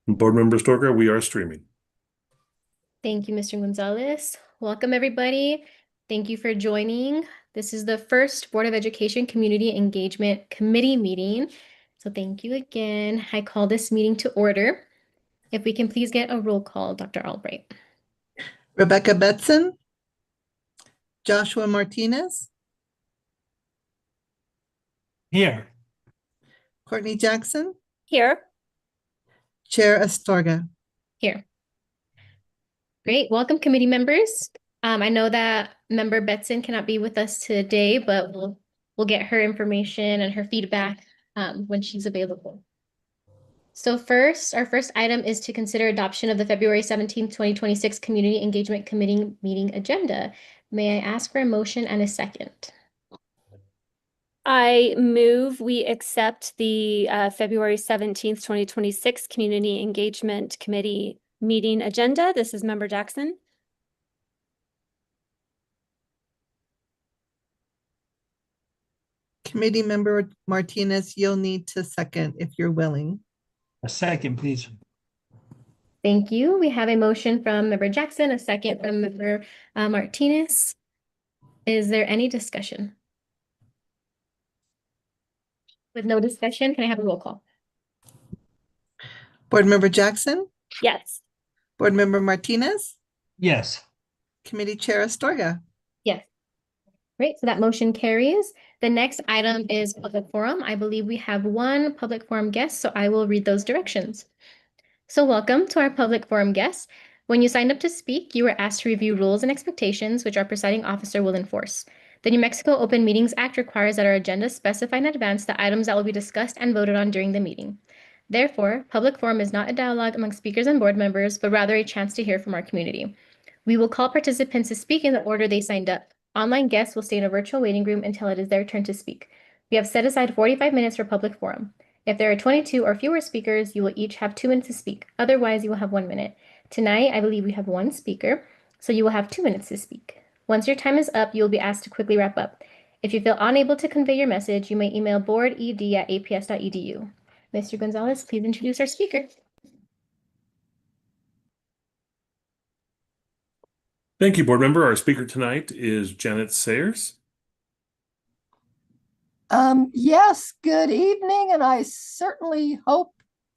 Board Member Storka, we are streaming. Thank you, Mr. Gonzalez. Welcome, everybody. Thank you for joining. This is the first Board of Education Community Engagement Committee meeting. So thank you again. I call this meeting to order. If we can please get a roll call, Dr. Albright. Rebecca Betson, Joshua Martinez, Here. Courtney Jackson, Here. Chair Astorga. Here. Great. Welcome, committee members. I know that member Betson cannot be with us today, but we'll get her information and her feedback when she's available. So first, our first item is to consider adoption of the February 17th, 2026 Community Engagement Committee meeting agenda. May I ask for a motion and a second? I move we accept the February 17th, 2026 Community Engagement Committee meeting agenda. This is Member Jackson. Committee Member Martinez, you'll need to second if you're willing. A second, please. Thank you. We have a motion from Member Jackson, a second from Member Martinez. Is there any discussion? With no discussion, can I have a roll call? Board Member Jackson, Yes. Board Member Martinez, Yes. Committee Chair Astorga. Yes. Great, so that motion carries. The next item is public forum. I believe we have one public forum guest, so I will read those directions. So welcome to our public forum guests. When you signed up to speak, you were asked to review rules and expectations, which our presiding officer will enforce. The New Mexico Open Meetings Act requires that our agenda specify in advance the items that will be discussed and voted on during the meeting. Therefore, public forum is not a dialogue among speakers and board members, but rather a chance to hear from our community. We will call participants to speak in the order they signed up. Online guests will stay in a virtual waiting room until it is their turn to speak. We have set aside 45 minutes for public forum. If there are 22 or fewer speakers, you will each have 2 minutes to speak. Otherwise, you will have 1 minute. Tonight, I believe we have one speaker, so you will have 2 minutes to speak. Once your time is up, you will be asked to quickly wrap up. If you feel unable to convey your message, you may email boarded@aps.edu. Mr. Gonzalez, please introduce our speaker. Thank you, Board Member. Our speaker tonight is Janet Sayers. Yes, good evening, and I certainly hope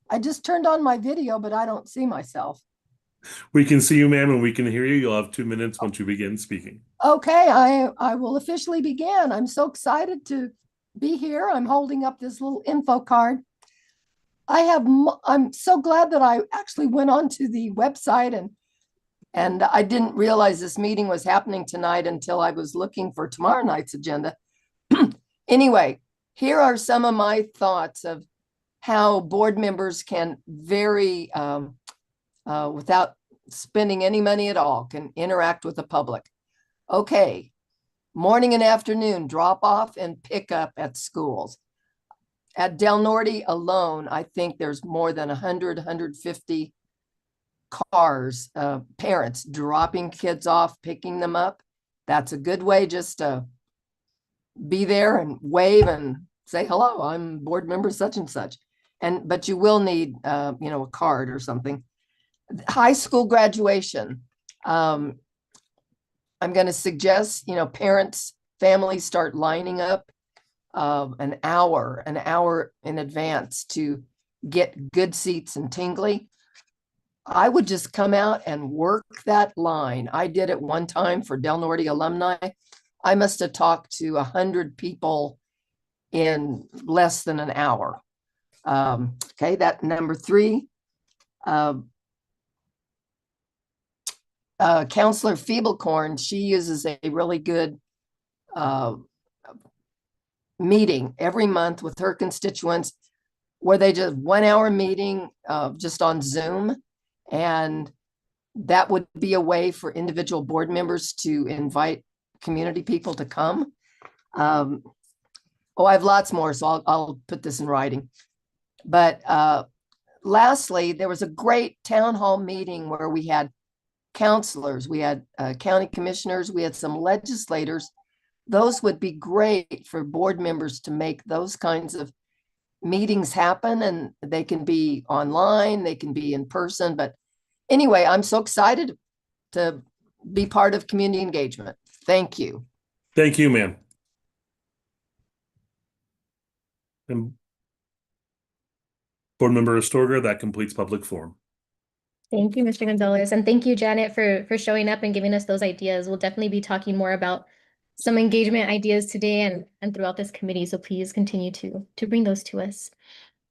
I just turned on my video, but I don't see myself. We can see you, ma'am, and we can hear you. You'll have 2 minutes once you begin speaking. Okay, I will officially begin. I'm so excited to be here. I'm holding up this little info card. I'm so glad that I actually went onto the website and I didn't realize this meeting was happening tonight until I was looking for tomorrow night's agenda. Anyway, here are some of my thoughts of how board members can without spending any money at all, can interact with the public. Okay, morning and afternoon drop off and pick up at schools. At Del Norte alone, I think there's more than 100, 150 cars, parents dropping kids off, picking them up. That's a good way just to be there and wave and say, hello, I'm board member such and such. But you will need, a card or something. High school graduation. I'm going to suggest, parents, families start lining up an hour in advance to get good seats in Tingley. I would just come out and work that line. I did it one time for Del Norte alumni. I must have talked to 100 people in less than an hour. Okay, that number 3. Counselor Feeblecorn, she uses a really good meeting every month with her constituents where they just 1 hour meeting just on Zoom. And that would be a way for individual board members to invite community people to come. I have lots more, so I'll put this in writing. But lastly, there was a great town hall meeting where we had counselors, we had county commissioners, we had some legislators. Those would be great for board members to make those kinds of meetings happen and they can be online, they can be in person, but anyway, I'm so excited to be part of community engagement. Thank you. Thank you, ma'am. And Board Member Astorga, that completes public forum. Thank you, Mr. Gonzalez, and thank you, Janet, for showing up and giving us those ideas. We'll definitely be talking more about some engagement ideas today and throughout this committee, so please continue to bring those to us.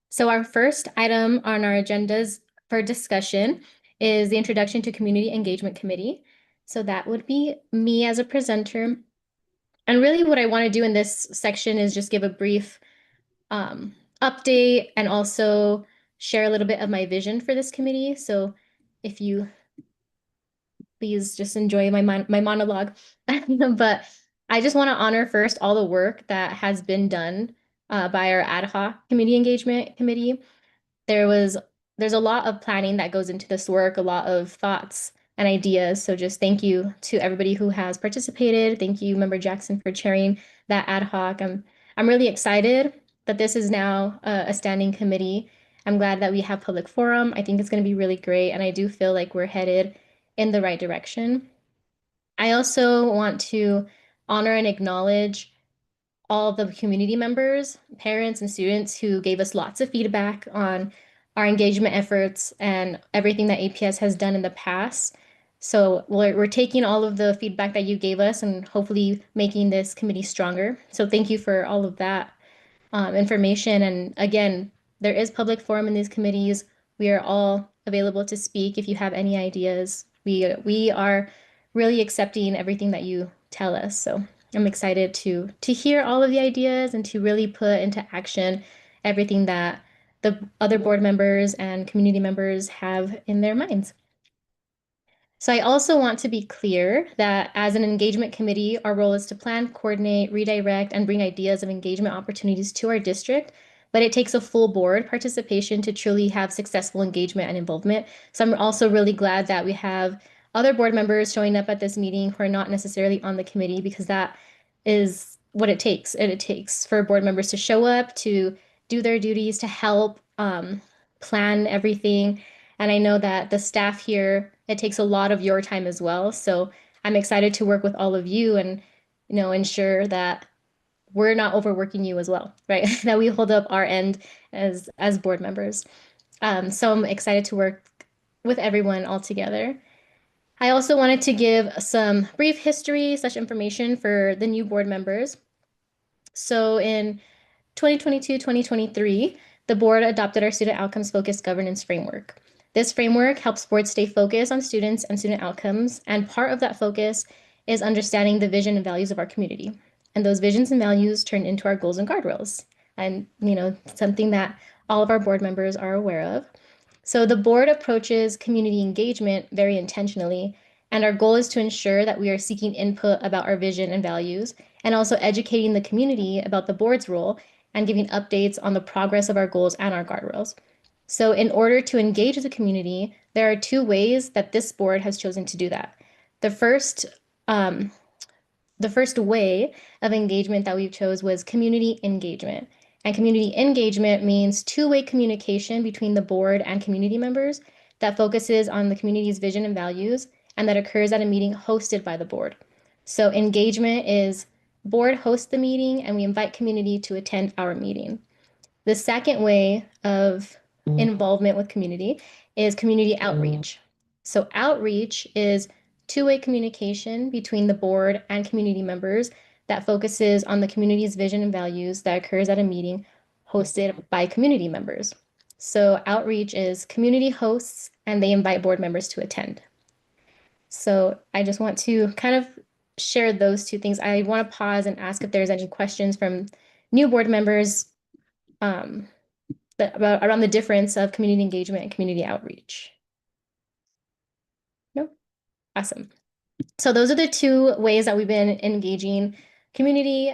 So our first item on our agendas for discussion is the introduction to Community Engagement Committee. So that would be me as a presenter. And really what I want to do in this section is just give a brief update and also share a little bit of my vision for this committee. So if you please just enjoy my monologue. But I just want to honor first all the work that has been done by our ad hoc community engagement committee. There's a lot of planning that goes into this work, a lot of thoughts and ideas. So just thank you to everybody who has participated. Thank you, Member Jackson, for chairing that ad hoc. I'm really excited that this is now a standing committee. I'm glad that we have public forum. I think it's going to be really great, and I do feel like we're headed in the right direction. I also want to honor and acknowledge all the community members, parents, and students who gave us lots of feedback on our engagement efforts and everything that APS has done in the past. So we're taking all of the feedback that you gave us and hopefully making this committee stronger. So thank you for all of that information. And again, there is public forum in these committees. We are all available to speak if you have any ideas. We are really accepting everything that you tell us. So I'm excited to hear all of the ideas and to really put into action everything that the other board members and community members have in their minds. So I also want to be clear that as an engagement committee, our role is to plan, coordinate, redirect, and bring ideas of engagement opportunities to our district, but it takes a full board participation to truly have successful engagement and involvement. So I'm also really glad that we have other board members showing up at this meeting who are not necessarily on the committee, because that is what it takes. And it takes for board members to show up, to do their duties, to help plan everything. And I know that the staff here, it takes a lot of your time as well. So I'm excited to work with all of you and, ensure that we're not overworking you as well, right? That we hold up our end as board members. So I'm excited to work with everyone all together. I also wanted to give some brief history / information for the new board members. So in 2022-2023, the board adopted our student outcomes focused governance framework. This framework helps boards stay focused on students and student outcomes, and part of that focus is understanding the vision and values of our community. And those visions and values turn into our goals and guardrails, and something that all of our board members are aware of. So the board approaches community engagement very intentionally, and our goal is to ensure that we are seeking input about our vision and values, and also educating the community about the board's role and giving updates on the progress of our goals and our guardrails. So in order to engage the community, there are two ways that this board has chosen to do that. The first way of engagement that we chose was community engagement. And community engagement means two-way communication between the board and community members that focuses on the community's vision and values, and that occurs at a meeting hosted by the board. So engagement is board hosts the meeting and we invite community to attend our meeting. The second way of involvement with community is community outreach. So outreach is two-way communication between the board and community members that focuses on the community's vision and values that occurs at a meeting hosted by community members. So outreach is community hosts and they invite board members to attend. So I just want to kind of share those two things. I want to pause and ask if there's any questions from new board members around the difference of community engagement and community outreach. No? Awesome. So those are the two ways that we've been engaging community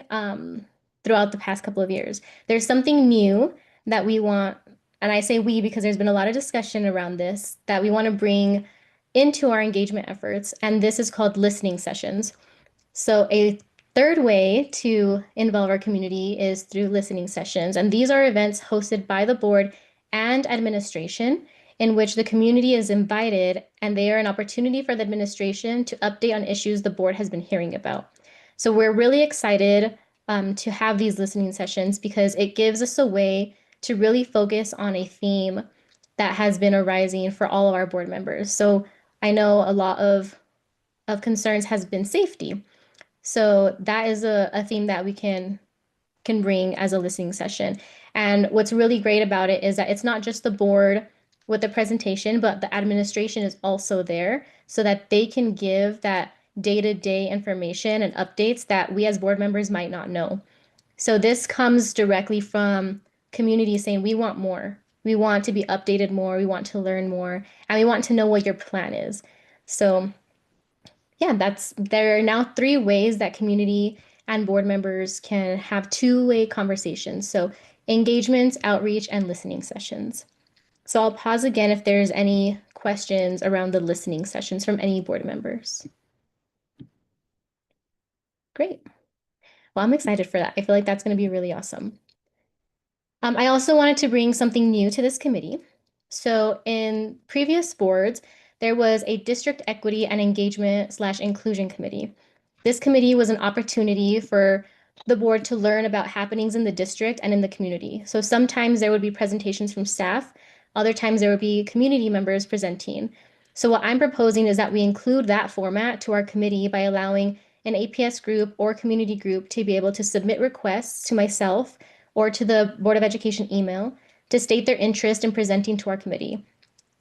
throughout the past couple of years. There's something new that we want, and I say we because there's been a lot of discussion around this, that we want to bring into our engagement efforts, and this is called listening sessions. So a third way to involve our community is through listening sessions. And these are events hosted by the board and administration in which the community is invited and they are an opportunity for the administration to update on issues the board has been hearing about. So we're really excited to have these listening sessions because it gives us a way to really focus on a theme that has been arising for all of our board members. So I know a lot of concerns has been safety. So that is a theme that we can bring as a listening session. And what's really great about it is that it's not just the board with the presentation, but the administration is also there so that they can give that day-to-day information and updates that we as board members might not know. So this comes directly from community saying, we want more. We want to be updated more. We want to learn more. And we want to know what your plan is. So yeah, there are now 3 ways that community and board members can have two-way conversations. So engagements, outreach, and listening sessions. So I'll pause again if there's any questions around the listening sessions from any board members. Great. Well, I'm excited for that. I feel like that's going to be really awesome. I also wanted to bring something new to this committee. So in previous boards, there was a district equity and engagement / inclusion committee. This committee was an opportunity for the board to learn about happenings in the district and in the community. So sometimes there would be presentations from staff, other times there would be community members presenting. So what I'm proposing is that we include that format to our committee by allowing an APS group or community group to be able to submit requests to myself or to the Board of Education email to state their interest in presenting to our committee.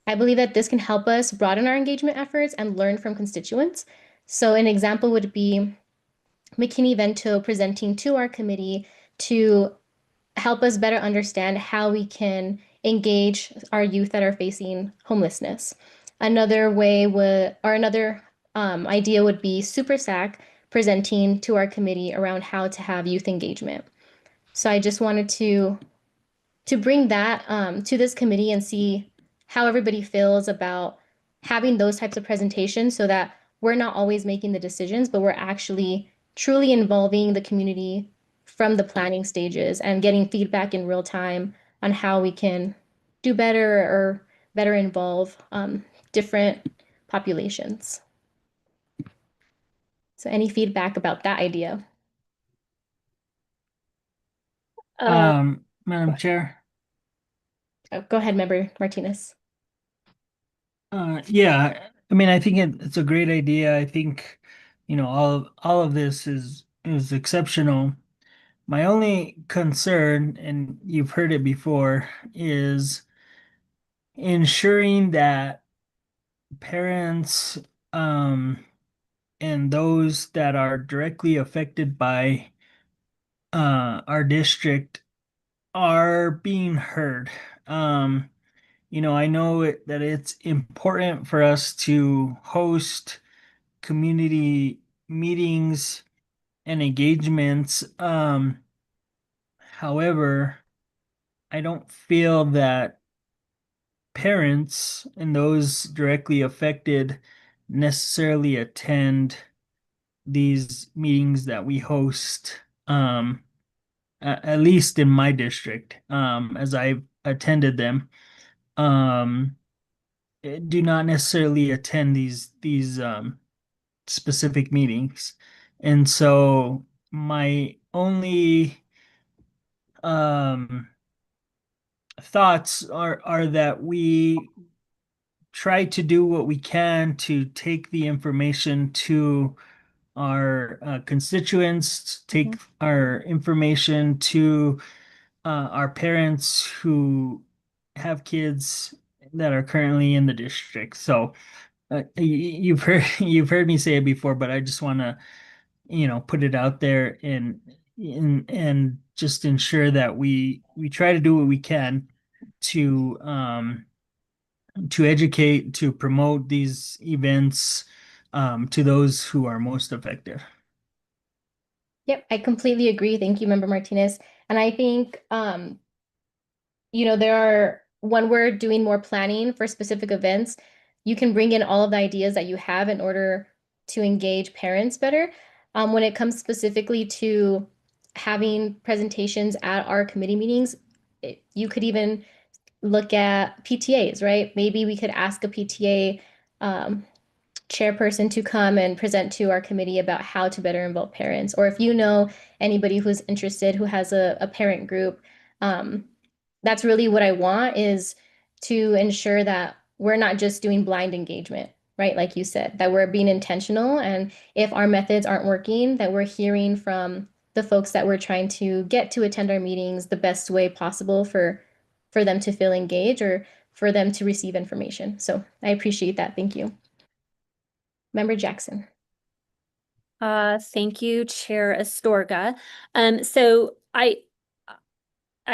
I believe that this can help us broaden our engagement efforts and learn from constituents. So an example would be McKinney-Vento presenting to our committee to help us better understand how we can engage our youth that are facing homelessness. Another way another idea would be Super SAC presenting to our committee around how to have youth engagement. So I just wanted to bring that to this committee and see how everybody feels about having those types of presentations so that we're not always making the decisions, but we're actually truly involving the community from the planning stages and getting feedback in real time on how we can do better or better involve different populations. So any feedback about that idea? Madam Chair. Oh, go ahead, Member Martinez. Yeah, I mean, I think it's a great idea. I think, all of this is exceptional. My only concern, and you've heard it before, is ensuring that parents and those that are directly affected by our district are being heard. I know that it's important for us to host community meetings and engagements. However, I don't feel that parents and those directly affected necessarily attend these meetings that we host, at least in my district, as I've attended them. Do not necessarily attend these specific meetings. And so my only thoughts are that we try to do what we can to take the information to our constituents, take our information to our parents who have kids that are currently in the district. So you've heard me say it before, but I just want to put it out there and just ensure that we try to do what we can to educate, to promote these events to those who are most affected. Yep, I completely agree. Thank you, Member Martinez. And I think, when we're doing more planning for specific events, you can bring in all of the ideas that you have in order to engage parents better. When it comes specifically to having presentations at our committee meetings, you could even look at PTAs, right? Maybe we could ask a PTA chairperson to come and present to our committee about how to better involve parents. Or if you know anybody who's interested who has a parent group, that's really what I want, is to ensure that we're not just doing blind engagement, right? Like you said, that we're being intentional. And if our methods aren't working, that we're hearing from the folks that we're trying to get to attend our meetings the best way possible for them to feel engaged or for them to receive information. So I appreciate that. Thank you. Member Jackson. Thank you, Chair Astorga. So I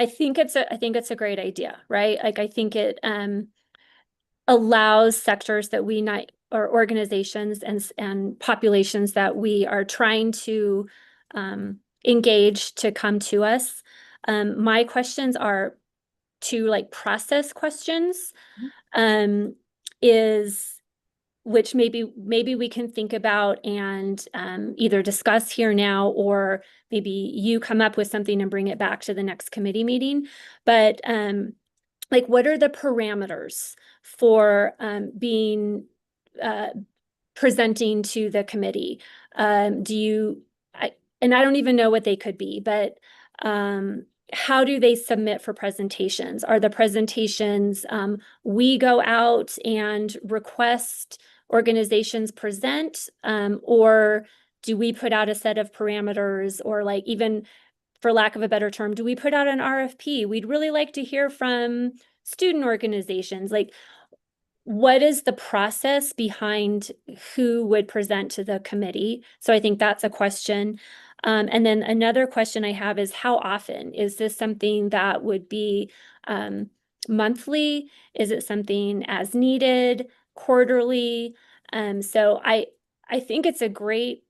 think it's a great idea, right? Like, I think it allows sectors that we not, or organizations and populations that we are trying to engage to come to us. My questions are two like process questions. Which maybe we can think about and either discuss here now, or maybe you come up with something and bring it back to the next committee meeting. But like, what are the parameters for presenting to the committee? And I don't even know what they could be, but how do they submit for presentations? Are the presentations, we go out and request organizations present, or do we put out a set of parameters, or like, even for lack of a better term, do we put out an RFP? We'd really like to hear from student organizations. Like, what is the process behind who would present to the committee? So I think that's a question. And then another question I have is, how often? Is this something that would be monthly? Is it something as needed, quarterly? So I think it's a great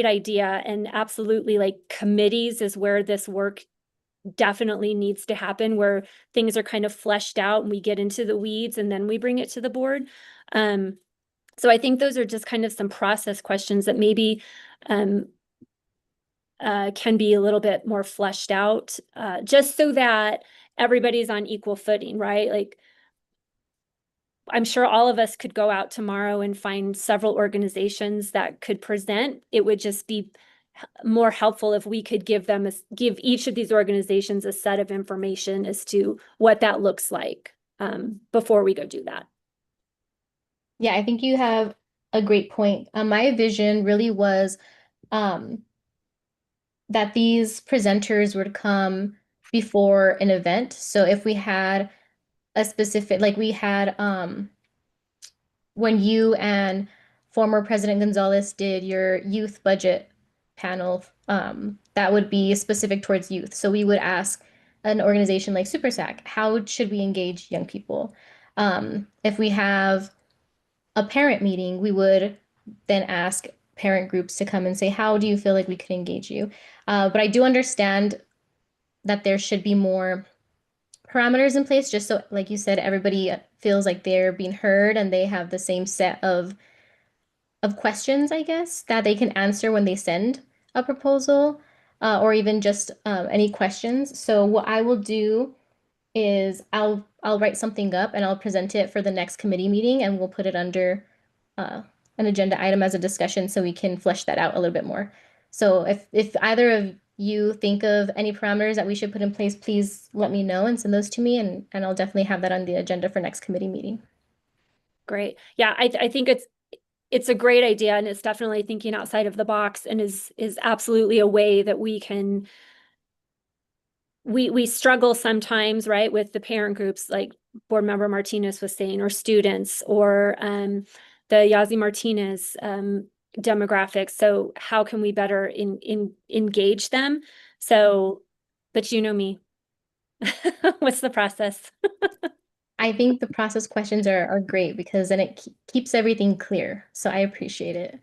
idea, and absolutely, like, committees is where this work definitely needs to happen, where things are kind of fleshed out and we get into the weeds and then we bring it to the board. So I think those are just kind of some process questions that maybe can be a little bit more fleshed out, just so that everybody's on equal footing, right? Like, I'm sure all of us could go out tomorrow and find several organizations that could present. It would just be more helpful if we could give each of these organizations a set of information as to what that looks like, before we go do that. Yeah, I think you have a great point. My vision really was that these presenters would come before an event. So if we had a specific, like we had when you and former President Gonzalez did your youth budget panel, that would be specific towards youth. So we would ask an organization like Super SAC, how should we engage young people? If we have a parent meeting, we would then ask parent groups to come and say, how do you feel like we could engage you? But I do understand that there should be more parameters in place, just so, like you said, everybody feels like they're being heard and they have the same set of questions, I guess, that they can answer when they send a proposal, or even just any questions. So what I will do is I'll write something up and I'll present it for the next committee meeting, and we'll put it under an agenda item as a discussion so we can flesh that out a little bit more. So if either of you think of any parameters that we should put in place, please let me know and send those to me, and I'll definitely have that on the agenda for next committee meeting. Great. Yeah, I think it's a great idea, and it's definitely thinking outside of the box, and is absolutely a way that we can, we struggle sometimes, right, with the parent groups, like Board Member Martinez was saying, or students, or the Yazi Martinez demographics. So how can we better engage them? So, but you know me. What's the process? I think the process questions are great, because then it keeps everything clear. So I appreciate it.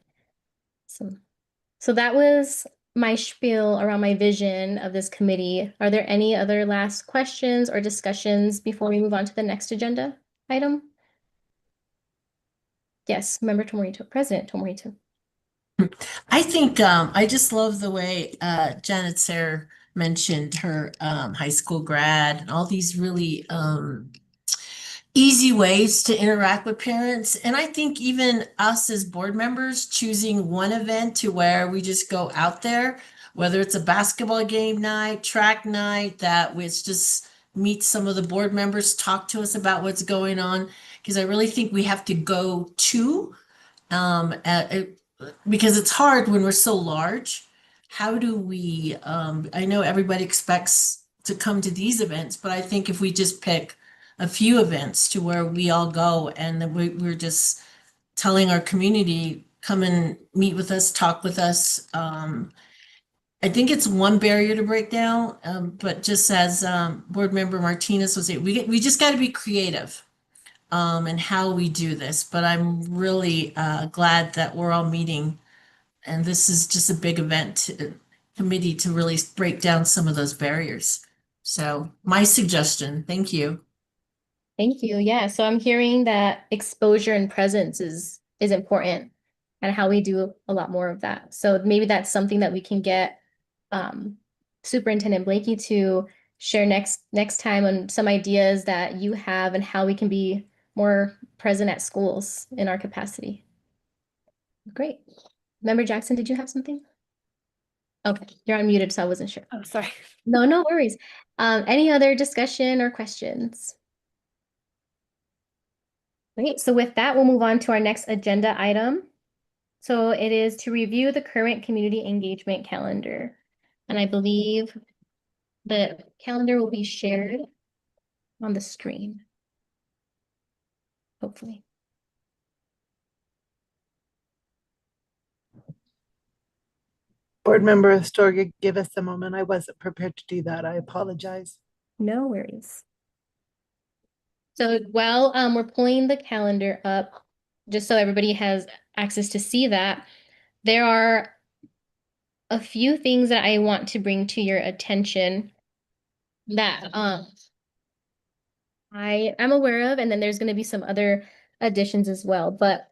So that was my spiel around my vision of this committee. Are there any other last questions or discussions before we move on to the next agenda item? Yes, Member Tomorito, President Tomorito. I think I just love the way Janet Sayre mentioned her high school grad and all these really easy ways to interact with parents. And I think even us as board members choosing one event to where we just go out there, whether it's a basketball game night, track night, that which just meet some of the board members, talk to us about what's going on. Because I really think we have to go to because it's hard when we're so large. How do we, I know everybody expects to come to these events, but I think if we just pick a few events to where we all go and then we're just telling our community, come and meet with us, talk with us. I think it's one barrier to break down, but just as board member Martinez was saying, we just got to be creative and how we do this. But I'm really glad that we're all meeting, and this is just a big event committee to really break down some of those barriers. So my suggestion, thank you. Thank you. Yeah, so I'm hearing that exposure and presence is important and how we do a lot more of that. So maybe that's something that we can get Superintendent Blakey to share next time on some ideas that you have and how we can be more present at schools in our capacity. Great. Member Jackson, did you have something? Okay, you're unmuted, so I wasn't sure. Oh, sorry. No, no worries. Any other discussion or questions? Great, so with that, we'll move on to our next agenda item. So it is to review the current community engagement calendar. And I believe the calendar will be shared on the screen. Hopefully. Board Member Astorga, give us a moment. I wasn't prepared to do that. I apologize. No worries. So while we're pulling the calendar up, just so everybody has access to see that, there are a few things that I want to bring to your attention that I am aware of, and then there's going to be some other additions as well. But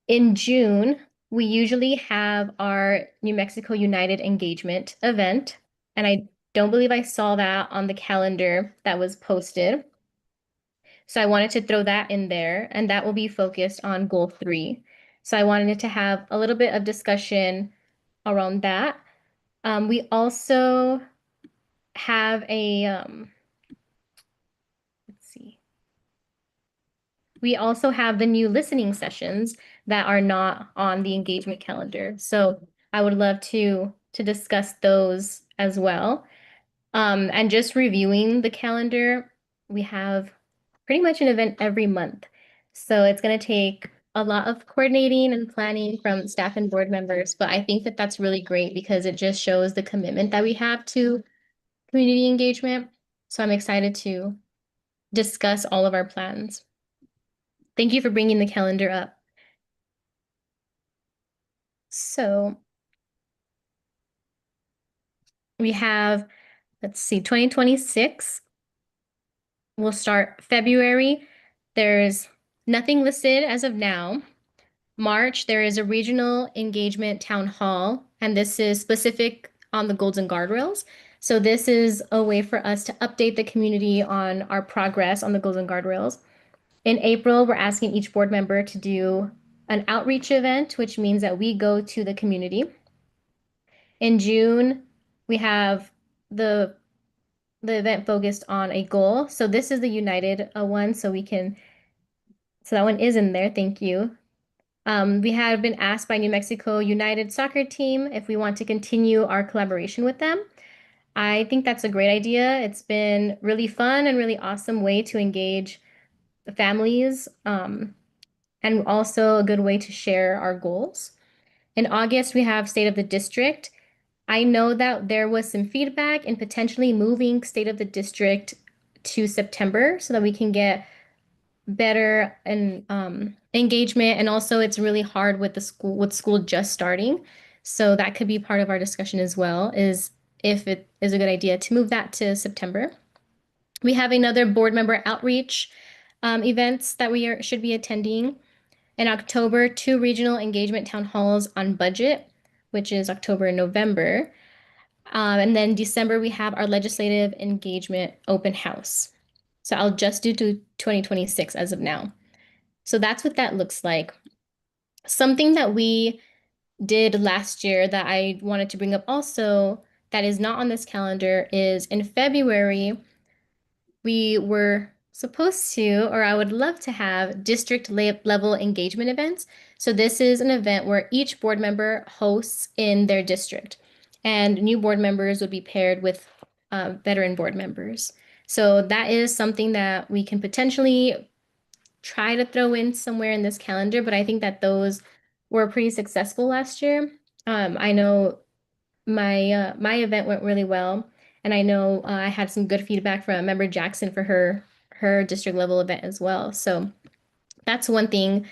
in June, we usually have our New Mexico United Engagement event, and I don't believe I saw that on the calendar that was posted. So I wanted to throw that in there, and that will be focused on goal 3. So I wanted to have a little bit of discussion around that. We also have a, let's see. We also have the new listening sessions that are not on the engagement calendar. So I would love to discuss those as well. And just reviewing the calendar, we have pretty much an event every month. So it's going to take a lot of coordinating and planning from staff and board members, but I think that that's really great because it just shows the commitment that we have to community engagement. So I'm excited to discuss all of our plans. Thank you for bringing the calendar up. So we have, let's see, 2026. We'll start February. There's nothing listed as of now. March, there is a regional engagement town hall, and this is specific on the Goals and Guardrails. So this is a way for us to update the community on our progress on the Goals and Guardrails. In April, we're asking each board member to do an outreach event, which means that we go to the community. In June, we have the event focused on a goal. So this is the United one, so that one is in there, thank you. We have been asked by New Mexico United Soccer Team if we want to continue our collaboration with them. I think that's a great idea. It's been really fun and really awesome way to engage the families, and also a good way to share our goals. In August, we have State of the District. I know that there was some feedback in potentially moving State of the District to September so that we can get better and engagement, and also it's really hard with school just starting. So that could be part of our discussion as well, is if it is a good idea to move that to September. We have another board member outreach events that we should be attending. In October, 2 regional engagement town halls on budget, which is October and November. And then December, we have our legislative engagement open house. So I'll just do to 2026 as of now. So that's what that looks like. Something that we did last year that I wanted to bring up also that is not on this calendar is in February, we were supposed to, or I would love to have district level engagement events. So this is an event where each board member hosts in their district, and new board members would be paired with veteran board members. So that is something that we can potentially try to throw in somewhere in this calendar, but I think that those were pretty successful last year. I know my event went really well, and I know I had some good feedback from Member Jackson for her district level event as well. So that's one thing.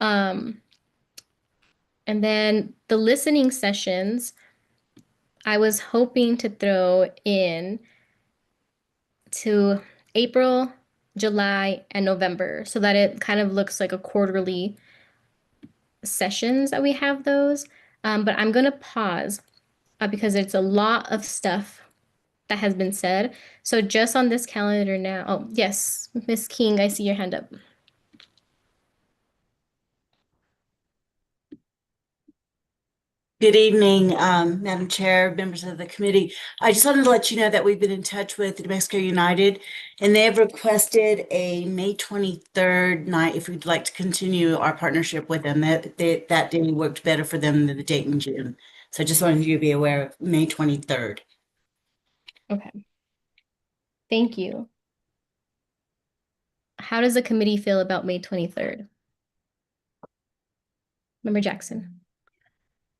And then the listening sessions, I was hoping to throw in to April, July, and November so that it kind of looks like a quarterly sessions that we have those. But I'm gonna pause because it's a lot of stuff that has been said. So just on this calendar now, oh yes, Miss King, I see your hand up. Good evening, Madam Chair, members of the committee. I just wanted to let you know that we've been in touch with New Mexico United, and they have requested a May 23rd night if we'd like to continue our partnership with them. That day worked better for them than the date in June. So I just wanted you to be aware of May 23rd. Okay. Thank you. How does the committee feel about May 23rd? Member Jackson.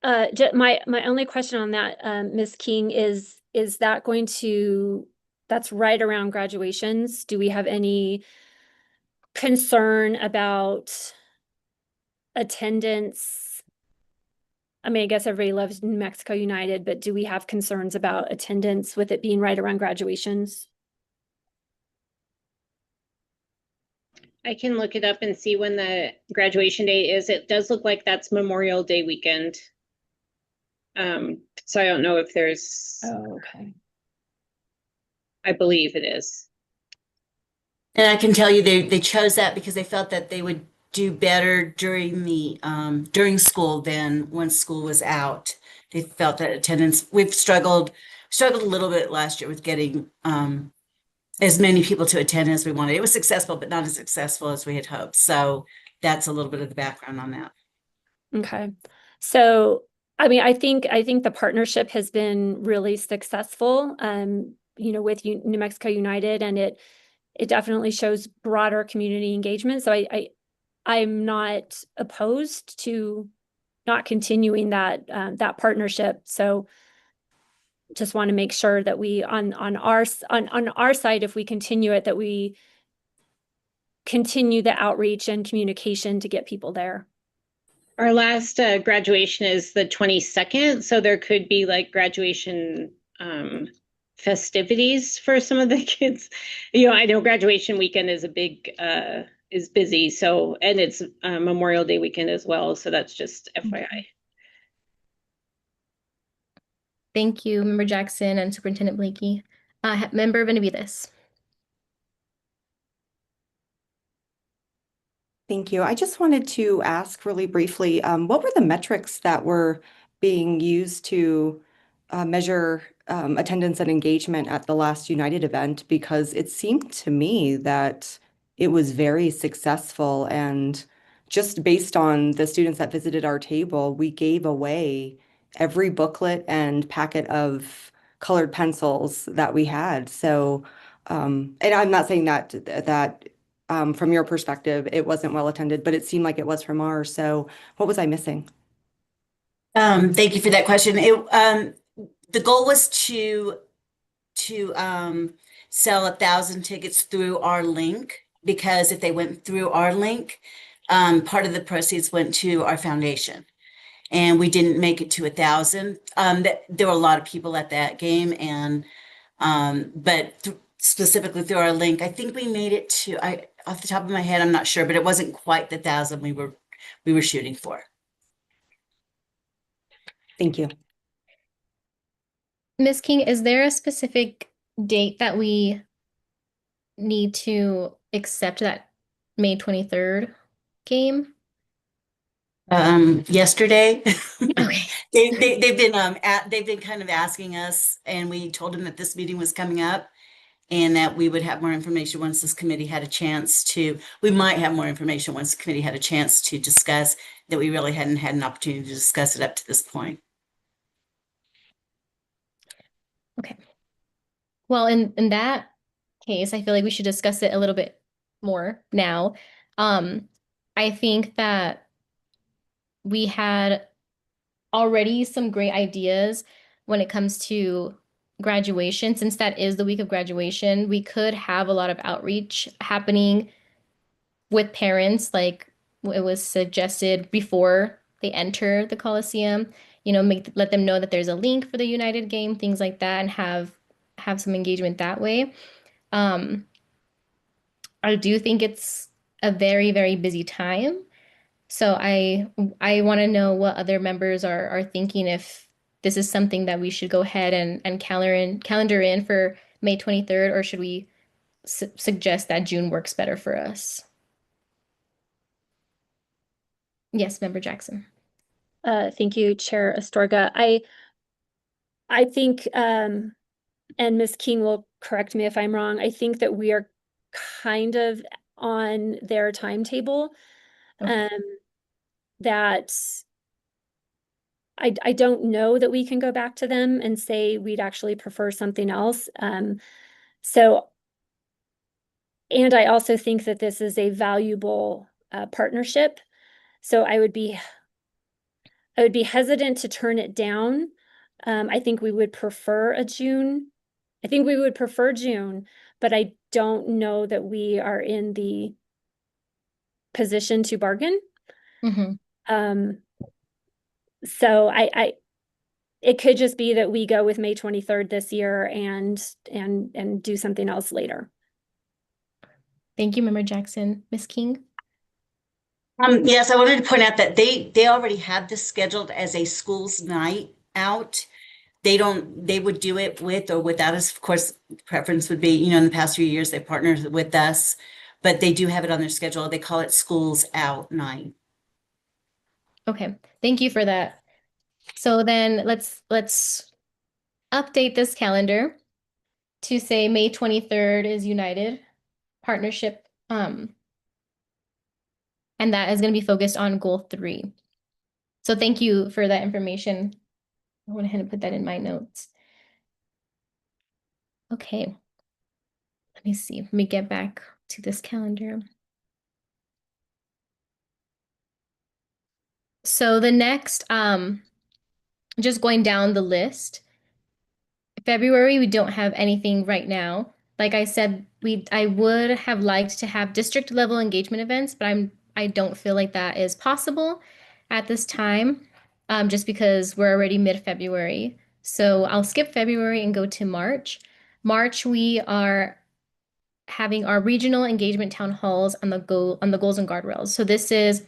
My only question on that, Ms. King, is that going to, that's right around graduations. Do we have any concern about attendance? I mean, I guess everybody loves New Mexico United, but do we have concerns about attendance with it being right around graduations? I can look it up and see when the graduation day is. It does look like that's Memorial Day weekend. So I don't know if there's, Oh, okay. I believe it is. And I can tell you they chose that because they felt that they would do better during the during school than when school was out. They felt that attendance, we've struggled a little bit last year with getting as many people to attend as we wanted. It was successful, but not as successful as we had hoped. So that's a little bit of the background on that. Okay. So, I mean, I think the partnership has been really successful, with New Mexico United, and it definitely shows broader community engagement. So I'm not opposed to not continuing that partnership. So just want to make sure that we on our side, if we continue it, that we continue the outreach and communication to get people there. Our last graduation is the 22nd, so there could be like graduation festivities for some of the kids. I know graduation weekend is a big is busy, so, and it's Memorial Day weekend as well, so that's just FYI. Thank you, Member Jackson and Superintendent Blakey. Member Benavides. Thank you. I just wanted to ask really briefly, what were the metrics that were being used to measure attendance and engagement at the last United event? Because it seemed to me that it was very successful, and just based on the students that visited our table, we gave away every booklet and packet of colored pencils that we had. So, and I'm not saying that from your perspective, it wasn't well attended, but it seemed like it was from ours. So what was I missing? Thank you for that question. The goal was to sell 1,000 tickets through our link, because if they went through our link, part of the proceeds went to our foundation, and we didn't make it to 1,000. There were a lot of people at that game, and but specifically through our link, I think we made it to, off the top of my head, I'm not sure, but it wasn't quite the 1,000 we were we were shooting for. Thank you. Ms. King, is there a specific date that we need to accept that May 23rd game? Yesterday, Okay. they've been kind of asking us, and we told them that this meeting was coming up and that we would have more information once this committee had a chance to, we might have more information once the committee had a chance to discuss, that we really hadn't had an opportunity to discuss it up to this point. Okay. Well, in that case, I feel like we should discuss it a little bit more now. I think that we had already some great ideas when it comes to graduation. Since that is the week of graduation, we could have a lot of outreach happening with parents, like it was suggested before they enter the Coliseum, let them know that there's a link for the United game, things like that, and have some engagement that way. I do think it's a very, very busy time. So I want to know what other members are thinking, if this is something that we should go ahead and calendar in for May 23rd, or should we suggest that June works better for us? Yes, Member Jackson. Thank you, Chair Astorga. I think, and Ms. King will correct me if I'm wrong, I think that we are kind of on their timetable. Okay. That I don't know that we can go back to them and say we'd actually prefer something else. So, and I also think that this is a valuable partnership. So I would be hesitant to turn it down. I think we would prefer June, but I don't know that we are in the position to bargain. Mm-hmm. So it could just be that we go with May 23rd this year and do something else later. Thank you, Member Jackson. Ms. King? Yes, I wanted to point out that they already have this scheduled as a schools night out. They would do it with or without us. Of course, preference would be, in the past few years, they partnered with us, but they do have it on their schedule. They call it schools out night. Okay, thank you for that. So then let's update this calendar to say May 23rd is United Partnership. And that is going to be focused on goal 3. So thank you for that information. I went ahead and put that in my notes. Okay. Let me see. Let me get back to this calendar. So the next, just going down the list, February, we don't have anything right now. Like I said, I would have liked to have district level engagement events, but I don't feel like that is possible at this time, just because we're already mid-February. So I'll skip February and go to March. March, we are having our regional engagement town halls on the goals and guardrails. So this is,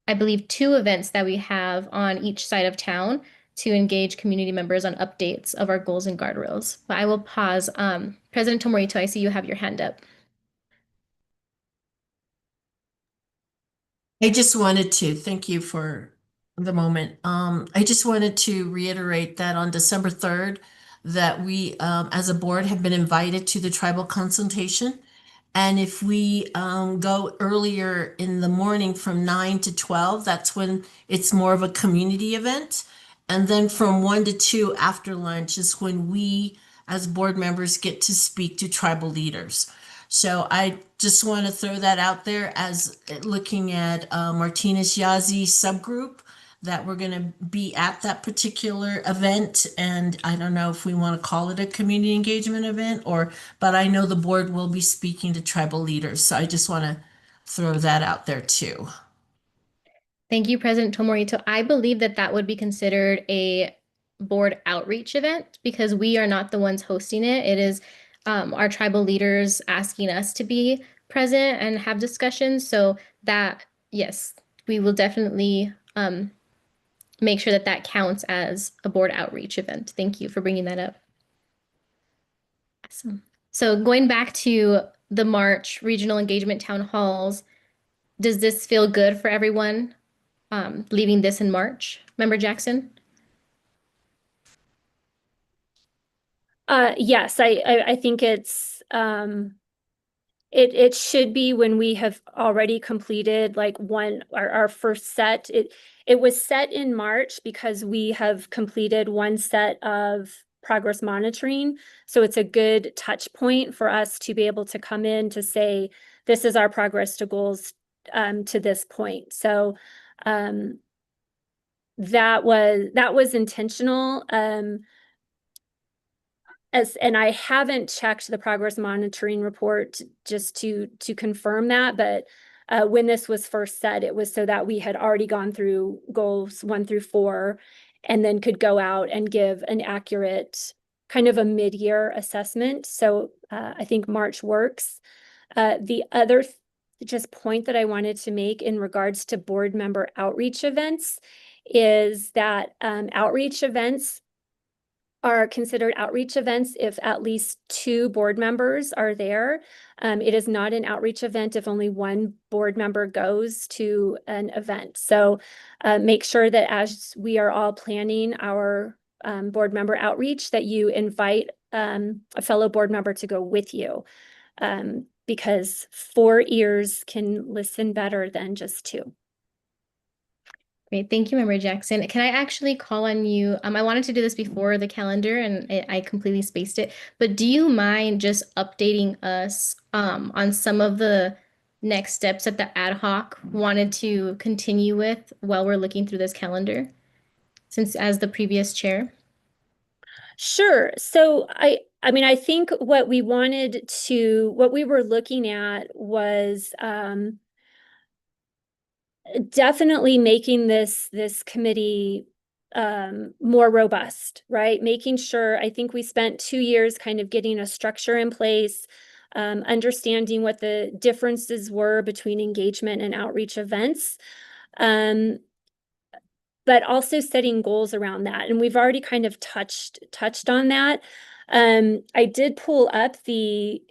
I believe, 2 events that we have on each side of town to engage community members on updates of our goals and guardrails. But I will pause. President Tomorito, I see you have your hand up. I just wanted to thank you for the moment. I just wanted to reiterate that on December 3rd, that we, as a board, have been invited to the tribal consultation. And if we go earlier in the morning from 9 to 12, that's when it's more of a community event. And then from 1 to 2 after lunch is when we, as board members, get to speak to tribal leaders. So I just want to throw that out there as looking at Martinez Yazzie subgroup, that we're going to be at that particular event. And I don't know if we want to call it a community engagement event but I know the board will be speaking to tribal leaders. So I just want to throw that out there too. Thank you, President Tomorito. I believe that would be considered a board outreach event because we are not the ones hosting it. It is our tribal leaders asking us to be present and have discussions. So that, yes, we will definitely make sure that that counts as a board outreach event. Thank you for bringing that up. Awesome. So going back to the March regional engagement town halls, does this feel good for everyone? Leaving this in March, Member Jackson? Yes, I think it's it should be when we have already completed like our first set. It was set in March because we have completed one set of progress monitoring. So it's a good touch point for us to be able to come in to say, this is our progress to goals to this point. So that was intentional. And I haven't checked the progress monitoring report just to confirm that, but when this was first set, it was so that we had already gone through goals 1 through 4 and then could go out and give an accurate kind of a mid-year assessment. So I think March works. The other just point that I wanted to make in regards to board member outreach events is that outreach events are considered outreach events if at least 2 board members are there. It is not an outreach event if only 1 board member goes to an event. So make sure that as we are all planning our board member outreach, that you invite a fellow board member to go with you, because 4 ears can listen better than just 2. Great, thank you, Member Jackson. Can I actually call on you? I wanted to do this before the calendar and I completely spaced it, but do you mind just updating us on some of the next steps that the ad hoc wanted to continue with while we're looking through this calendar, since as the previous chair? Sure. So I mean, I think what we were looking at was definitely making this committee more robust, right? Making sure, I think we spent 2 years kind of getting a structure in place, understanding what the differences were between engagement and outreach events, but also setting goals around that. And we've already kind of touched on that. I did pull up the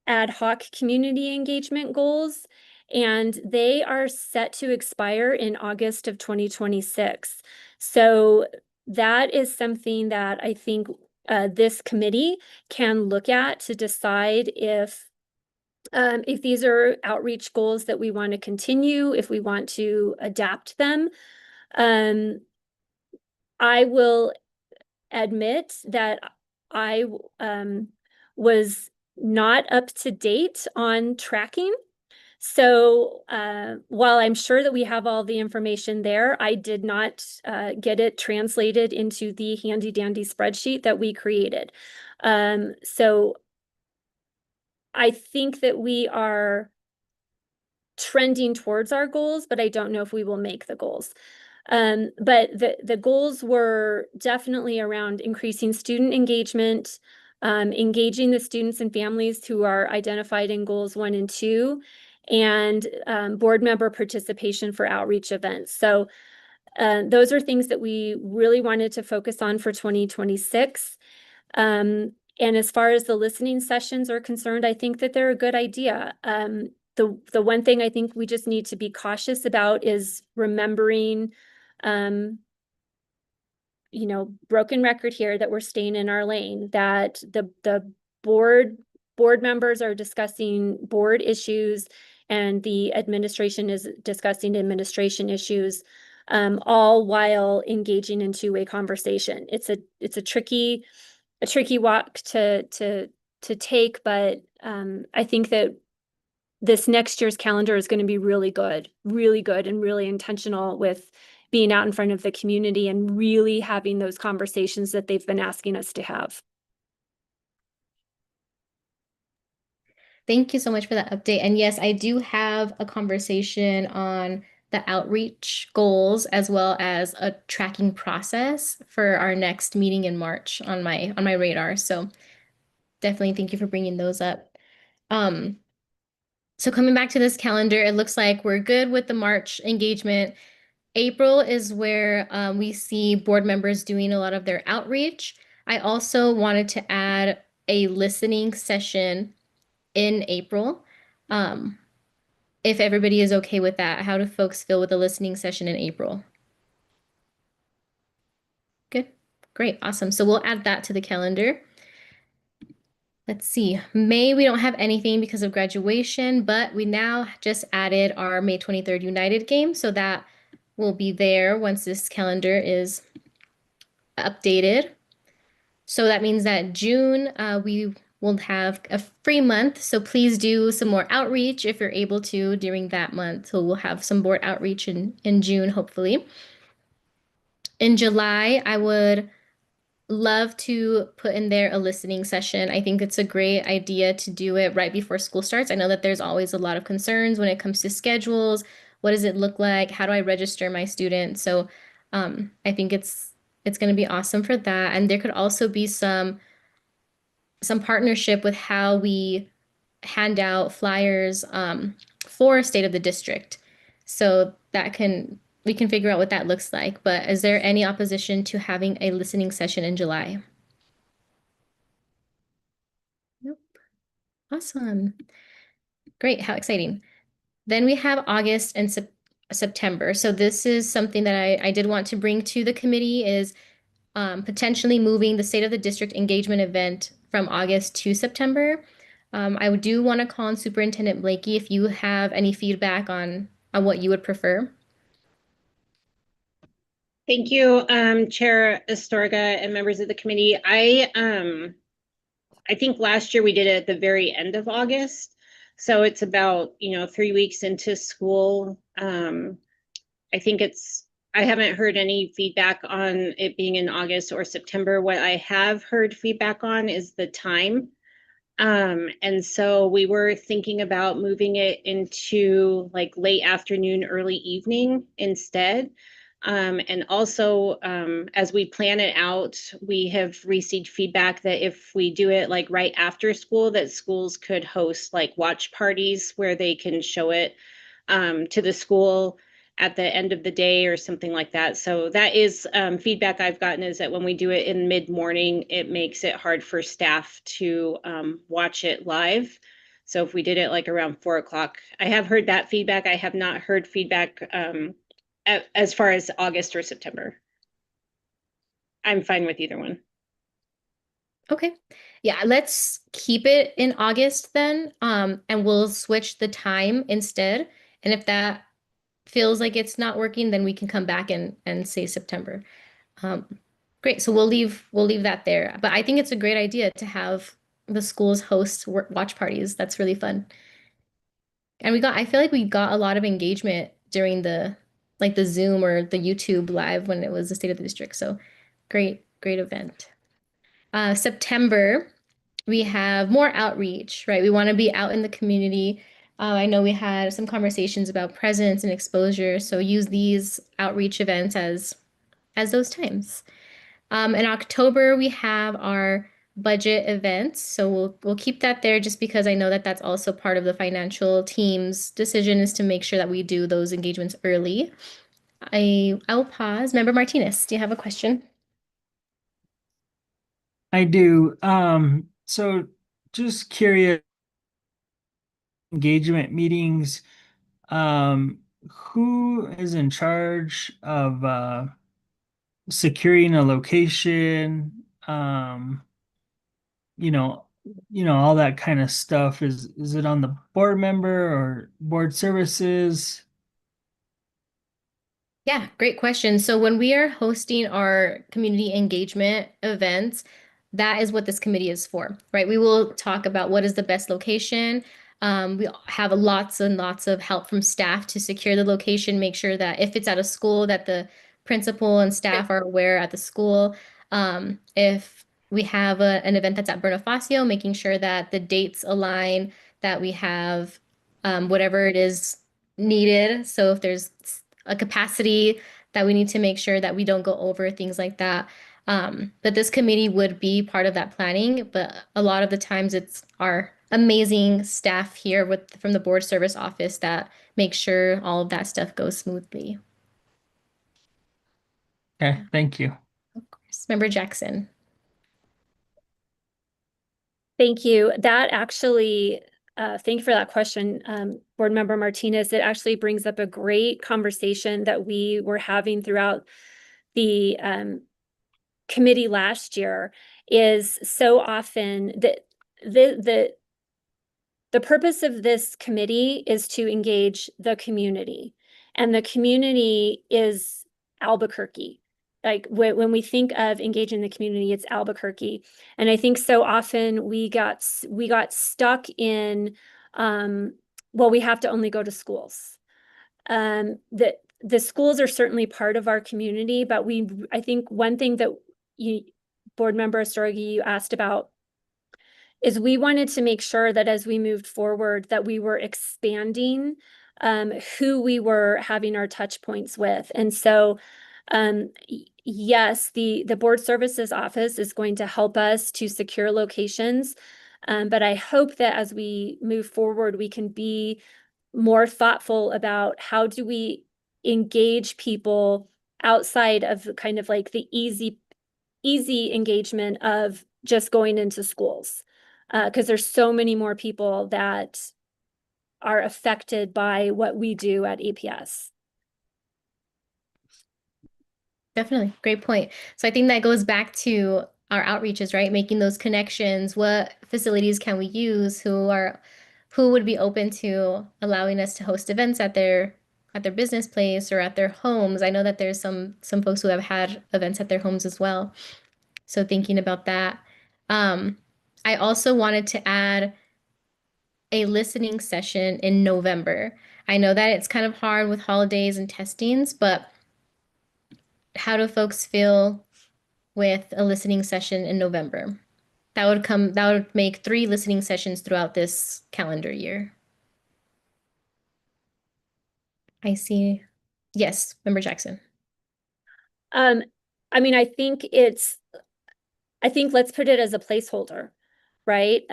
ad hoc community engagement goals, and they are set to expire in August of 2026. So that is something that I think this committee can look at to decide if these are outreach goals that we want to continue, if we want to adapt them. I will admit that I was not up to date on tracking. So while I'm sure that we have all the information there, I did not get it translated into the handy dandy spreadsheet that we created. So I think that we are trending towards our goals, but I don't know if we will make the goals. But the goals were definitely around increasing student engagement, engaging the students and families who are identified in goals 1 and 2, and board member participation for outreach events. So those are things that we really wanted to focus on for 2026. And as far as the listening sessions are concerned, I think that they're a good idea. The one thing I think we just need to be cautious about is remembering, broken record here, that we're staying in our lane, that the board members are discussing board issues and the administration is discussing administration issues, all while engaging in two-way conversation. It's a tricky walk to take, but I think that this next year's calendar is going to be really good and really intentional with being out in front of the community and really having those conversations that they've been asking us to have. Thank you so much for that update. And yes, I do have a conversation on the outreach goals as well as a tracking process for our next meeting in March on my radar. So definitely thank you for bringing those up. So coming back to this calendar, it looks like we're good with the March engagement. April is where we see board members doing a lot of their outreach. I also wanted to add a listening session in April. If everybody is okay with that, how do folks feel with a listening session in April? Good, great, awesome. So we'll add that to the calendar. Let's see, May, we don't have anything because of graduation, but we now just added our May 23rd United game. So that will be there once this calendar is updated. So that means that June, we will have a free month. So please do some more outreach if you're able to during that month. So we'll have some board outreach in June, hopefully. In July, I would love to put in there a listening session. I think it's a great idea to do it right before school starts. I know that there's always a lot of concerns when it comes to schedules. What does it look like? How do I register my students? So I think it's going to be awesome for that. And there could also be some partnership with how we hand out flyers for State of the District. So that we can figure out what that looks like. But is there any opposition to having a listening session in July? Nope. Awesome. Great. How exciting. Then we have August and September. So this is something that I did want to bring to the committee is potentially moving the State of the District engagement event from August to September. I do want to call on Superintendent Blakey if you have any feedback on what you would prefer. Thank you, Chair Astorga and members of the committee. I think last year we did it at the very end of August. So it's about, 3 weeks into school. I think I haven't heard any feedback on it being in August or September. What I have heard feedback on is the time. And so we were thinking about moving it into like late afternoon, early evening instead. And also, as we plan it out, we have received feedback that if we do it like right after school, that schools could host like watch parties where they can show it to the school at the end of the day or something like that. So that is feedback I've gotten is that when we do it in mid-morning, it makes it hard for staff to watch it live. So if we did it like around 4 o'clock, I have heard that feedback. I have not heard feedback as far as August or September. I'm fine with either one. Okay. Yeah, let's keep it in August then, and we'll switch the time instead. And if that feels like it's not working, then we can come back and say September. Great. So we'll leave that there. But I think it's a great idea to have the schools host watch parties. That's really fun. And I feel like we got a lot of engagement during the Zoom or the YouTube live when it was the State of the District. So great event. September, we have more outreach, right? We want to be out in the community. I know we had some conversations about presence and exposure, so use these outreach events as those times. In October, we have our budget events, so we'll keep that there just because I know that that's also part of the financial team's decision is to make sure that we do those engagements early. I will pause. Member Martinez, do you have a question? I do. So just curious, engagement meetings, who is in charge of securing a location? All that kind of stuff. Is it on the board member or board services? Yeah, great question. So when we are hosting our community engagement events, that is what this committee is for, right? We will talk about what is the best location. We have lots and lots of help from staff to secure the location, make sure that if it's at a school that the principal and staff are aware at the school. If we have an event that's at Bonifacio, making sure that the dates align, that we have whatever it is needed. So if there's a capacity that we need to make sure that we don't go over, things like that. But this committee would be part of that planning, but a lot of the times it's our amazing staff here from the board service office that make sure all of that stuff goes smoothly. Okay, thank you. Of course. Member Jackson. Thank you. That actually, thank you for that question, Board Member Martinez. It actually brings up a great conversation that we were having throughout the committee last year. Is so often that the purpose of this committee is to engage the community, and the community is Albuquerque. Like when we think of engaging the community, it's Albuquerque. And I think so often we got stuck in, well, we have to only go to schools. The schools are certainly part of our community, but I think one thing that Board Member Astorga, you asked about is we wanted to make sure that as we moved forward that we were expanding who we were having our touch points with. And so yes, the board services office is going to help us to secure locations. But I hope that as we move forward, we can be more thoughtful about how do we engage people outside of kind of like the easy engagement of just going into schools. Because there's so many more people that are affected by what we do at APS. Definitely. Great point. So I think that goes back to our outreaches, right? Making those connections. What facilities can we use? Who would be open to allowing us to host events at their business place or at their homes? I know that there's some folks who have had events at their homes as well. So thinking about that. I also wanted to add a listening session in November. I know that it's kind of hard with holidays and testings, but how do folks feel with a listening session in November? That would make 3 listening sessions throughout this calendar year. I see. Yes, Member Jackson. I mean, I think let's put it as a placeholder, right?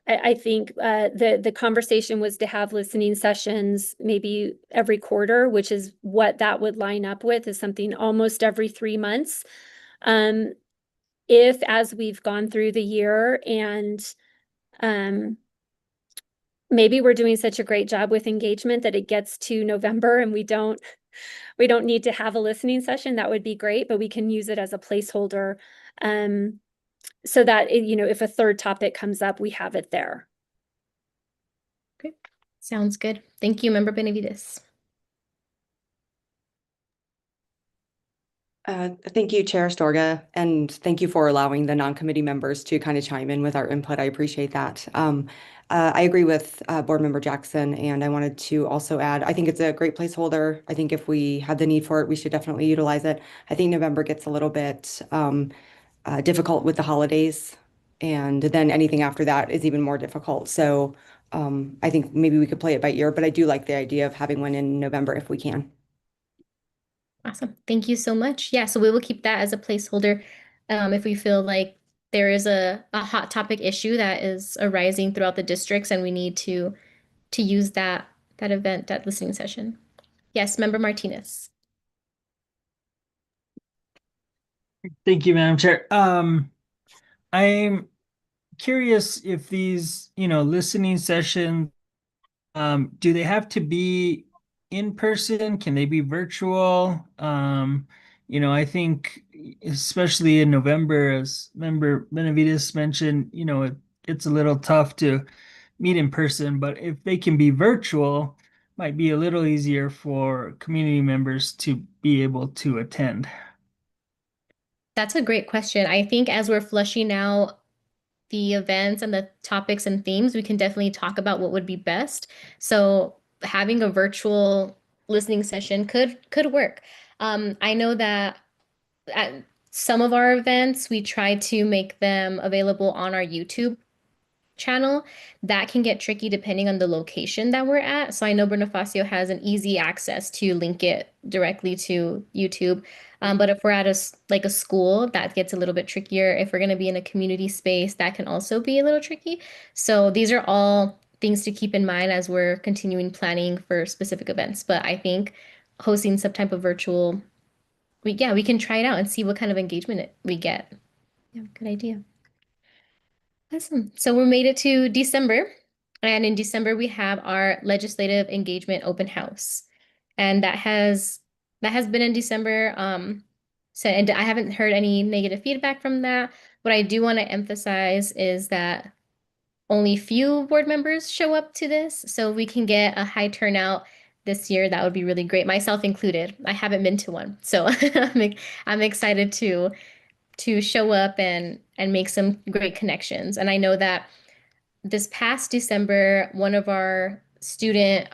I think the conversation was to have listening sessions maybe every quarter, which is what that would line up with, is something almost every 3 months. If as we've gone through the year and maybe we're doing such a great job with engagement that it gets to November and we don't need to have a listening session, that would be great, but we can use it as a placeholder. So that, if a third topic comes up, we have it there. Okay, sounds good. Thank you, Member Benavides. Thank you, Chair Astorga, and thank you for allowing the non-committee members to kind of chime in with our input. I appreciate that. I agree with Board Member Jackson, and I wanted to also add, I think it's a great placeholder. I think if we have the need for it, we should definitely utilize it. I think November gets a little bit difficult with the holidays, and then anything after that is even more difficult. So I think maybe we could play it by ear, but I do like the idea of having one in November if we can. Awesome. Thank you so much. Yeah, so we will keep that as a placeholder if we feel like there is a hot topic issue that is arising throughout the districts and we need to use that event, that listening session. Yes, Member Martinez. Thank you, Madam Chair. I'm curious if these, listening sessions, do they have to be in person? Can they be virtual? I think especially in November, as Member Benavides mentioned, it's a little tough to meet in person, but if they can be virtual, might be a little easier for community members to be able to attend. That's a great question. I think as we're fleshing out the events and the topics and themes, we can definitely talk about what would be best. So having a virtual listening session could work. I know that at some of our events, we try to make them available on our YouTube channel, that can get tricky depending on the location that we're at. So I know Bonifacio has an easy access to link it directly to YouTube. But if we're at like a school, that gets a little bit trickier. If we're going to be in a community space, that can also be a little tricky. So these are all things to keep in mind as we're continuing planning for specific events. But I think hosting some type of virtual, we can try it out and see what kind of engagement we get. Yeah, good idea. Awesome. So we made it to December, and in December we have our legislative engagement open house, and that has been in December. So and I haven't heard any negative feedback from that. What I do want to emphasize is that only few board members show up to this, so we can get a high turnout this year. That would be really great, myself included. I haven't been to one, so I'm excited to show up and make some great connections. And I know that this past December, one of our student,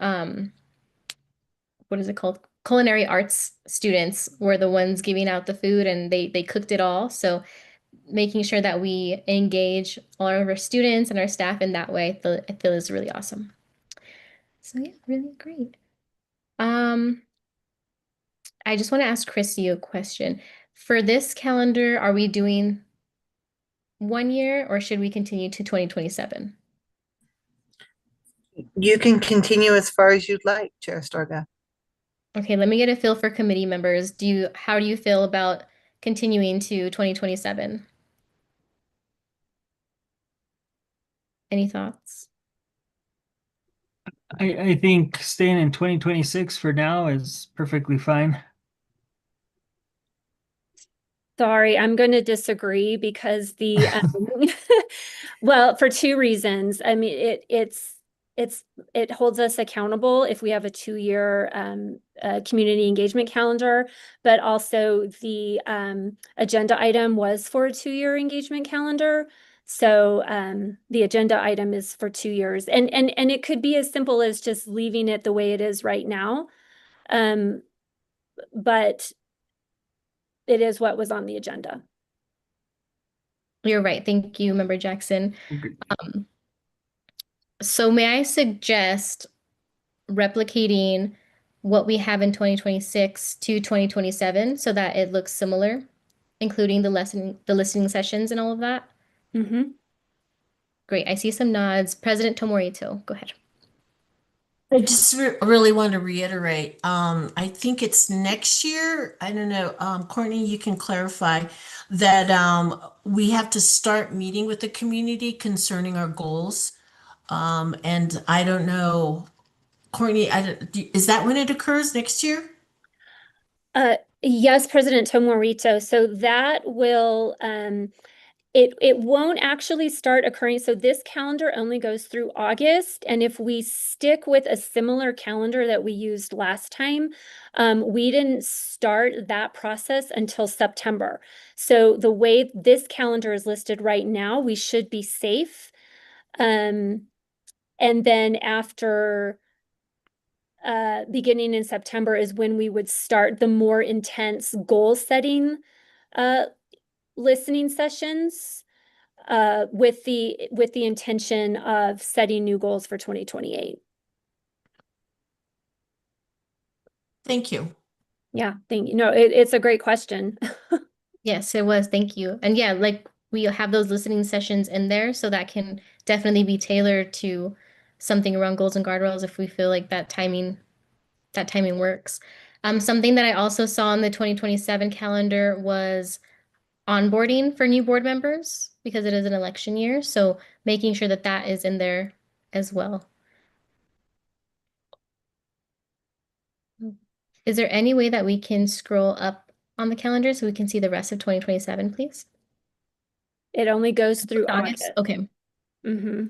what is it called? Culinary arts students were the ones giving out the food, and they cooked it all. So making sure that we engage all of our students and our staff in that way, I feel is really awesome. So yeah, really great. I just want to ask Christy a question. For this calendar, are we doing 1 year, or should we continue to 2027? You can continue as far as you'd like, Chair Storga. Okay, let me get a feel for committee members. How do you feel about continuing to 2027? Any thoughts? I think staying in 2026 for now is perfectly fine. Sorry, I'm going to disagree because well, for two reasons. I mean, it holds us accountable if we have a 2-year community engagement calendar, but also the agenda item was for a 2-year engagement calendar. So the agenda item is for 2 years, and it could be as simple as just leaving it the way it is right now. But it is what was on the agenda. You're right. Thank you, Member Jackson. Okay. So may I suggest replicating what we have in 2026 to 2027 so that it looks similar, including the listening sessions and all of that? Mm-hmm. Great. I see some nods. President Tomorito, go ahead. I just really want to reiterate, I think it's next year. I don't know, Courtney, you can clarify that we have to start meeting with the community concerning our goals. And I don't know, Courtney, is that when it occurs next year? Yes, President Tomorito. So that will it won't actually start occurring. So this calendar only goes through August. And if we stick with a similar calendar that we used last time, we didn't start that process until September. So the way this calendar is listed right now, we should be safe. And then after beginning in September is when we would start the more intense goal setting listening sessions with the intention of setting new goals for 2028. Thank you. Yeah, thank you. No, it's a great question. Yes, it was. Thank you. And yeah, like we have those listening sessions in there, so that can definitely be tailored to something around goals and guardrails if we feel like that timing works. Something that I also saw on the 2027 calendar was onboarding for new board members because it is an election year. So making sure that that is in there as well. Is there any way that we can scroll up on the calendar so we can see the rest of 2027, please? It only goes through August. August. Okay, Mm-hmm.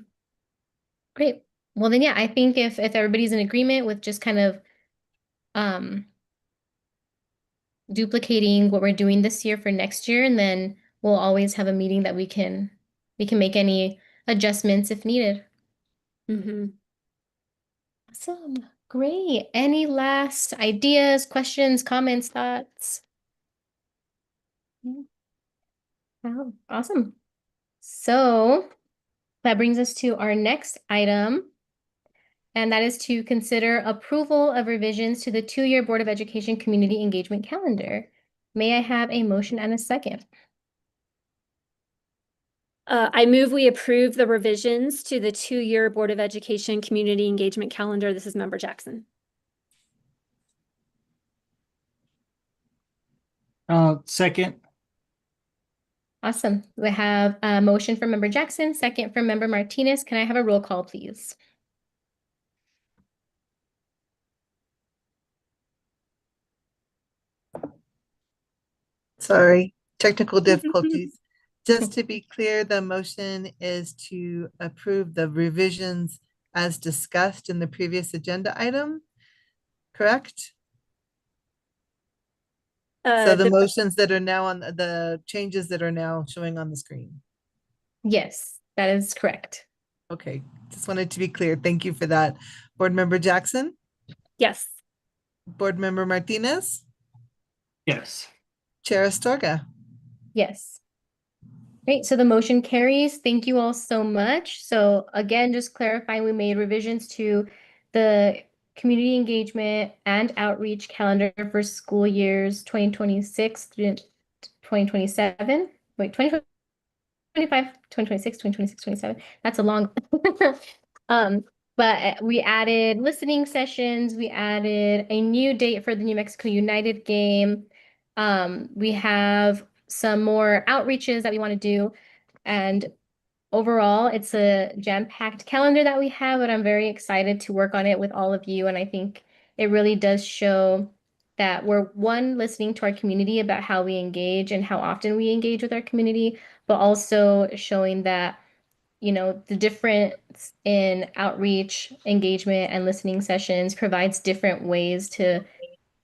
great. Well, then, yeah, I think if everybody's in agreement with just kind of duplicating what we're doing this year for next year, and then we'll always have a meeting that we can make any adjustments if needed. Mm-hmm. Awesome. Great. Any last ideas, questions, comments, thoughts? Wow, awesome. So That brings us to our next item, and that is to consider approval of revisions to the two-year Board of Education Community Engagement Calendar. May I have a motion and a second? I move we approve the revisions to the two-year Board of Education Community Engagement Calendar. This is Member Jackson. Second. Awesome. We have a motion from Member Jackson, second from Member Martinez. Can I have a roll call, please? Sorry, technical difficulties. Just to be clear, the motion is to approve the revisions as discussed in the previous agenda item, correct? So the motions that are now on the changes that are now showing on the screen. Yes, that is correct. Okay, just wanted to be clear. Thank you for that. Board Member Jackson, Yes. Board Member Martinez, Yes. Chair Astorga. Yes. Great, so the motion carries. Thank you all so much. So again, just clarifying, we made revisions to the community engagement and outreach calendar for school years 2026 through 2027. Wait, 2025, 2026, 2026, 2027. That's a long. But we added listening sessions. We added a new date for the New Mexico United game. We have some more outreaches that we want to do. And overall, it's a jam-packed calendar that we have, but I'm very excited to work on it with all of you. And I think it really does show that we're, one, listening to our community about how we engage and how often we engage with our community, but also showing that, you know, the difference in outreach, engagement, and listening sessions provides different ways to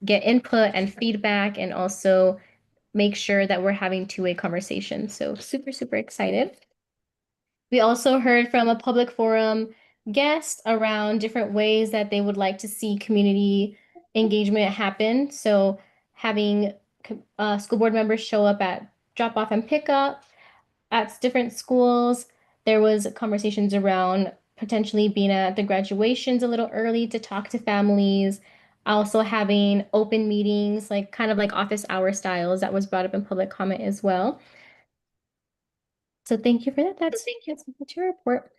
get input and feedback, and also make sure that we're having two-way conversation. So super, super excited. We also heard from a public forum guest around different ways that they would like to see community engagement happen. So having school board members show up at drop off and pick up at different schools. There was conversations around potentially being at the graduations a little early to talk to families. Also having open meetings, like kind of like office hour styles, that was brought up in public comment as well. So thank you for that. That's your report.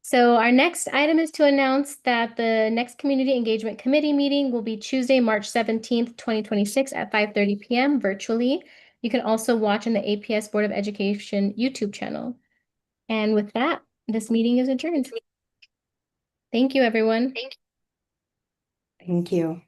So our next item is to announce that the next Community Engagement Committee meeting will be Tuesday, March 17th, 2026 at 5:30 p.m. virtually. You can also watch on the APS Board of Education YouTube channel. And with that, this meeting is adjourned. Thank you, everyone. Thank you.